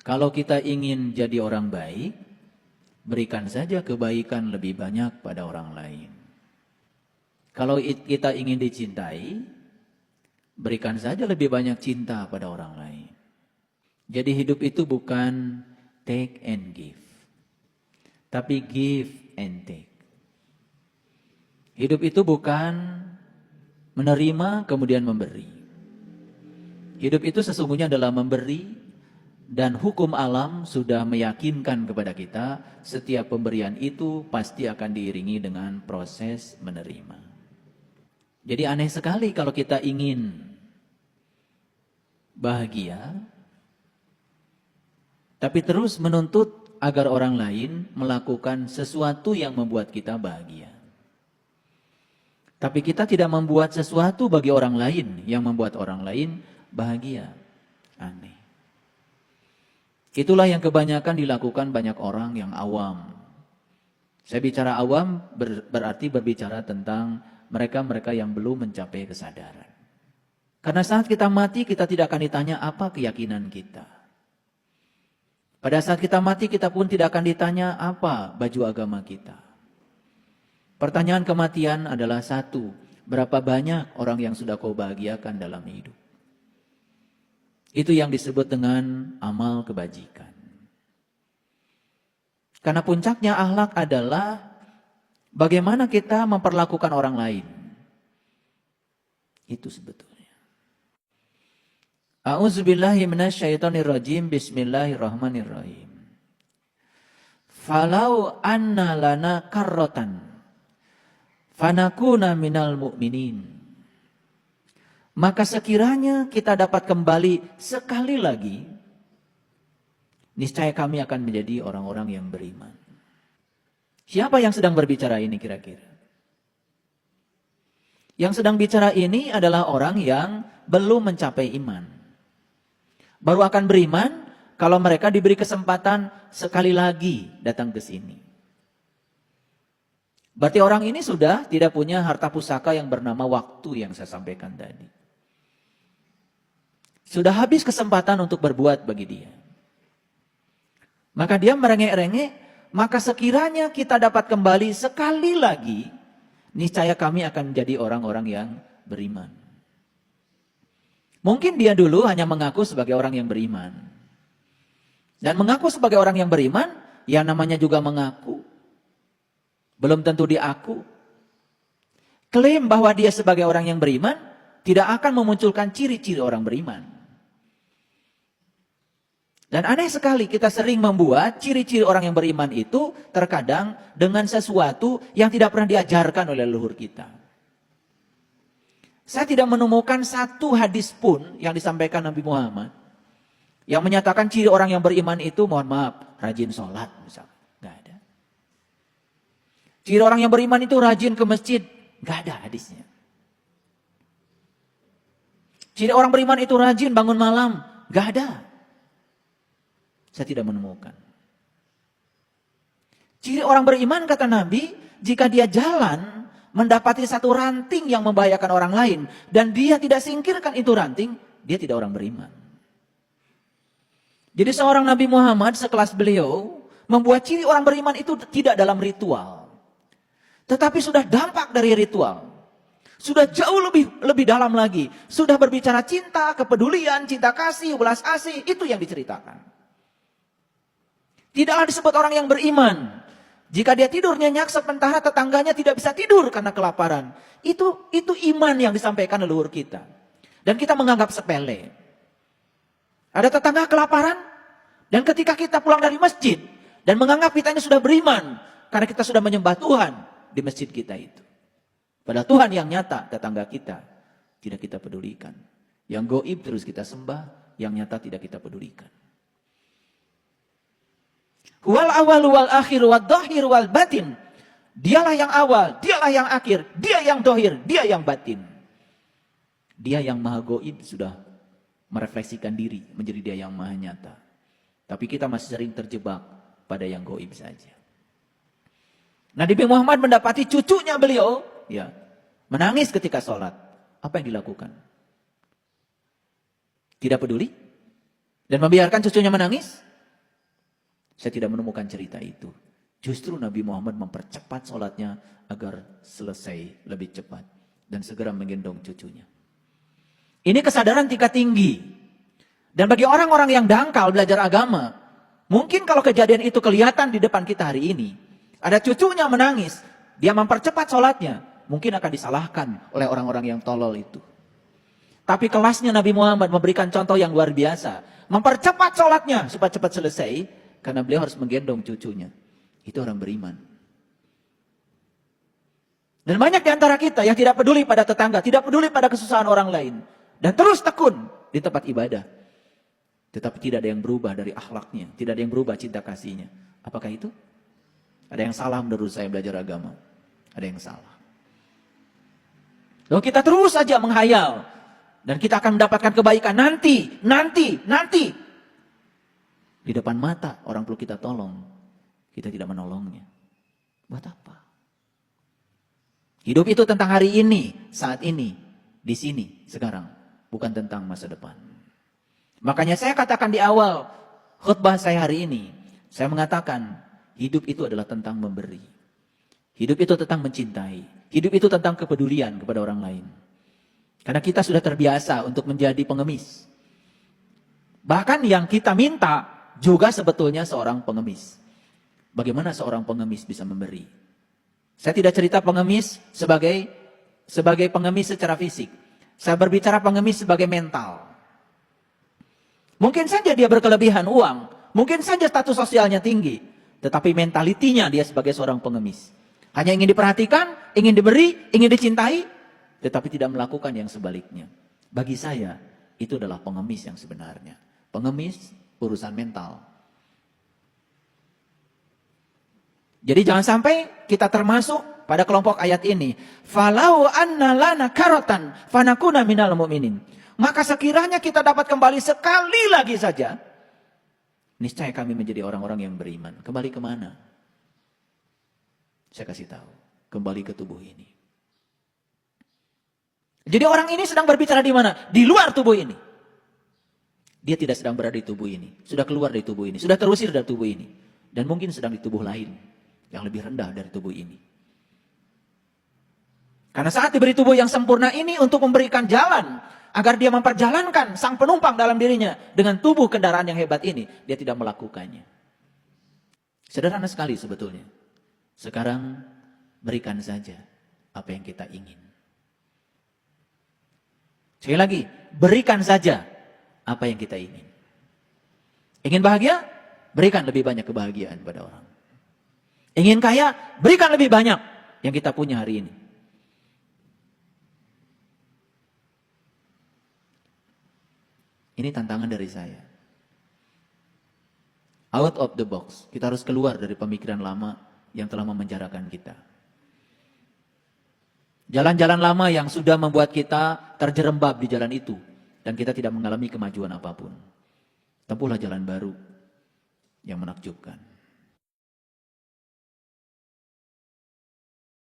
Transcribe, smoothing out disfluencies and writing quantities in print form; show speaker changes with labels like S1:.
S1: Kalau kita ingin jadi orang baik, berikan saja kebaikan lebih banyak pada orang lain. Kalau kita ingin dicintai, berikan saja lebih banyak cinta pada orang lain. Jadi hidup itu bukan take and give, tapi give and take. Hidup itu bukan menerima kemudian memberi. Hidup itu sesungguhnya adalah memberi, dan hukum alam sudah meyakinkan kepada kita setiap pemberian itu pasti akan diiringi dengan proses menerima. Jadi aneh sekali kalau kita ingin bahagia, tapi terus menuntut agar orang lain melakukan sesuatu yang membuat kita bahagia. Tapi kita tidak membuat sesuatu bagi orang lain yang membuat orang lain bahagia. Aneh. Itulah yang kebanyakan dilakukan banyak orang yang awam. Saya bicara awam berarti berbicara tentang mereka-mereka yang belum mencapai kesadaran. Karena saat kita mati, kita tidak akan ditanya apa keyakinan kita. Pada saat kita mati, kita pun tidak akan ditanya apa baju agama kita. Pertanyaan kematian adalah satu, berapa banyak orang yang sudah kau bahagiakan dalam hidup? Itu yang disebut dengan amal kebajikan. Karena puncaknya akhlak adalah bagaimana kita memperlakukan orang lain. Itu sebetulnya. A'udzubillahi minasyaitonirrajim. Bismillahirrahmanirrahim. Falau anna lana karrotan fanakuna minal mu'minin. Maka sekiranya kita dapat kembali sekali lagi, niscaya kami akan menjadi orang-orang yang beriman. Siapa yang sedang berbicara ini kira-kira? Yang sedang bicara ini adalah orang yang belum mencapai iman. Baru akan beriman kalau mereka diberi kesempatan sekali lagi datang ke sini. Berarti orang ini sudah tidak punya harta pusaka yang bernama waktu yang saya sampaikan tadi. Sudah habis kesempatan untuk berbuat bagi dia. Maka dia merengek-rengek, maka sekiranya kita dapat kembali sekali lagi, niscaya kami akan menjadi orang-orang yang beriman. Mungkin dia dulu hanya mengaku sebagai orang yang beriman. Dan mengaku sebagai orang yang beriman, ya namanya juga mengaku. Belum tentu diaku. Klaim bahwa dia sebagai orang yang beriman, tidak akan memunculkan ciri-ciri orang beriman. Dan aneh sekali kita sering membuat ciri-ciri orang yang beriman itu terkadang dengan sesuatu yang tidak pernah diajarkan oleh leluhur kita. Saya tidak menemukan satu hadis pun yang disampaikan Nabi Muhammad yang menyatakan ciri orang yang beriman itu, mohon maaf, rajin sholat misalnya. Nggak ada. Ciri orang yang beriman itu rajin ke masjid. Nggak ada hadisnya. Ciri orang beriman itu rajin bangun malam. Nggak ada. Saya tidak menemukan. Ciri orang beriman kata Nabi, jika dia jalan mendapati satu ranting yang membahayakan orang lain dan dia tidak singkirkan itu ranting, dia tidak orang beriman. Jadi seorang Nabi Muhammad sekelas beliau membuat ciri orang beriman itu tidak dalam ritual, tetapi sudah dampak dari ritual. Sudah jauh lebih dalam lagi. Sudah berbicara cinta, kepedulian, cinta kasih, belas asih, itu yang diceritakan. Tidaklah disebut orang yang beriman jika dia tidur nyenyak sementara tetangganya tidak bisa tidur karena kelaparan. Itu iman yang disampaikan leluhur kita. Dan kita menganggap sepele. Ada tetangga kelaparan dan ketika kita pulang dari masjid dan menganggap kita ini sudah beriman karena kita sudah menyembah Tuhan di masjid kita itu. Padahal Tuhan yang nyata tetangga kita tidak kita pedulikan. Yang gaib terus kita sembah, yang nyata tidak kita pedulikan. Wal awal wal akhir wal dhahir wal batin. Dialah yang awal, dialah yang akhir, dia yang dhahir, dia yang batin. Dia yang maha gaib sudah merefleksikan diri menjadi dia yang maha nyata. Tapi kita masih sering terjebak pada yang gaib saja. Nabi Muhammad mendapati cucunya beliau ya menangis ketika sholat. Apa yang dilakukan? Tidak peduli dan membiarkan cucunya menangis? Saya tidak menemukan cerita itu. Justru Nabi Muhammad mempercepat sholatnya agar selesai lebih cepat. Dan segera menggendong cucunya. Ini kesadaran tingkat tinggi. Dan bagi orang-orang yang dangkal belajar agama, mungkin kalau kejadian itu kelihatan di depan kita hari ini, ada cucunya menangis, dia mempercepat sholatnya, mungkin akan disalahkan oleh orang-orang yang tolol itu. Tapi kelasnya Nabi Muhammad memberikan contoh yang luar biasa. Mempercepat sholatnya supaya cepat selesai, karena beliau harus menggendong cucunya. Itu orang beriman. Dan banyak di antara kita yang tidak peduli pada tetangga, tidak peduli pada kesusahan orang lain. Dan terus tekun di tempat ibadah. Tetapi tidak ada yang berubah dari akhlaknya, tidak ada yang berubah cinta kasihnya. Apakah itu? Ada yang salah menurut saya belajar agama. Ada yang salah. Lalu kita terus saja menghayal. Dan kita akan mendapatkan kebaikan nanti. Di depan mata orang perlu kita tolong. Kita tidak menolongnya. Buat apa? Hidup itu tentang hari ini, saat ini, di sini, sekarang. Bukan tentang masa depan. Makanya saya katakan di awal khutbah saya hari ini. Saya mengatakan hidup itu adalah tentang memberi. Hidup itu tentang mencintai. Hidup itu tentang kepedulian kepada orang lain. Karena kita sudah terbiasa untuk menjadi pengemis. Bahkan yang kita minta juga sebetulnya seorang pengemis. Bagaimana seorang pengemis bisa memberi? Saya tidak cerita pengemis sebagai pengemis secara fisik. Saya berbicara pengemis sebagai mental. Mungkin saja dia berkelebihan uang. Mungkin saja status sosialnya tinggi. Tetapi mentalitinya dia sebagai seorang pengemis. Hanya ingin diperhatikan, ingin diberi, ingin dicintai. Tetapi tidak melakukan yang sebaliknya. Bagi saya, itu adalah pengemis yang sebenarnya. Pengemis urusan mental. Jadi jangan sampai kita termasuk pada kelompok ayat ini. Falau anna lana karatan fanakuna minal mu'minin. Maka sekiranya kita dapat kembali sekali lagi saja. Niscaya kami menjadi orang-orang yang beriman. Kembali kemana? Saya kasih tahu. Kembali ke tubuh ini. Jadi orang ini sedang berbicara di mana? Di luar tubuh ini. Dia tidak sedang berada di tubuh ini. Sudah keluar dari tubuh ini. Sudah terusir dari tubuh ini. Dan mungkin sedang di tubuh lain. Yang lebih rendah dari tubuh ini. Karena saat diberi tubuh yang sempurna ini untuk memberikan jalan. Agar dia memperjalankan sang penumpang dalam dirinya. Dengan tubuh kendaraan yang hebat ini. Dia tidak melakukannya. Sederhana sekali sebetulnya. Sekarang berikan saja apa yang kita ingin. Sekali lagi, berikan saja apa yang kita ingin. Ingin bahagia? Berikan lebih banyak kebahagiaan pada orang. Ingin kaya? Berikan lebih banyak yang kita punya hari ini. Ini tantangan dari saya. Out of the box. Kita harus keluar dari pemikiran lama yang telah memenjarakan kita. Jalan-jalan lama yang sudah membuat kita terjerembab di jalan itu. Dan kita tidak mengalami kemajuan apapun. Tempuhlah jalan baru yang menakjubkan.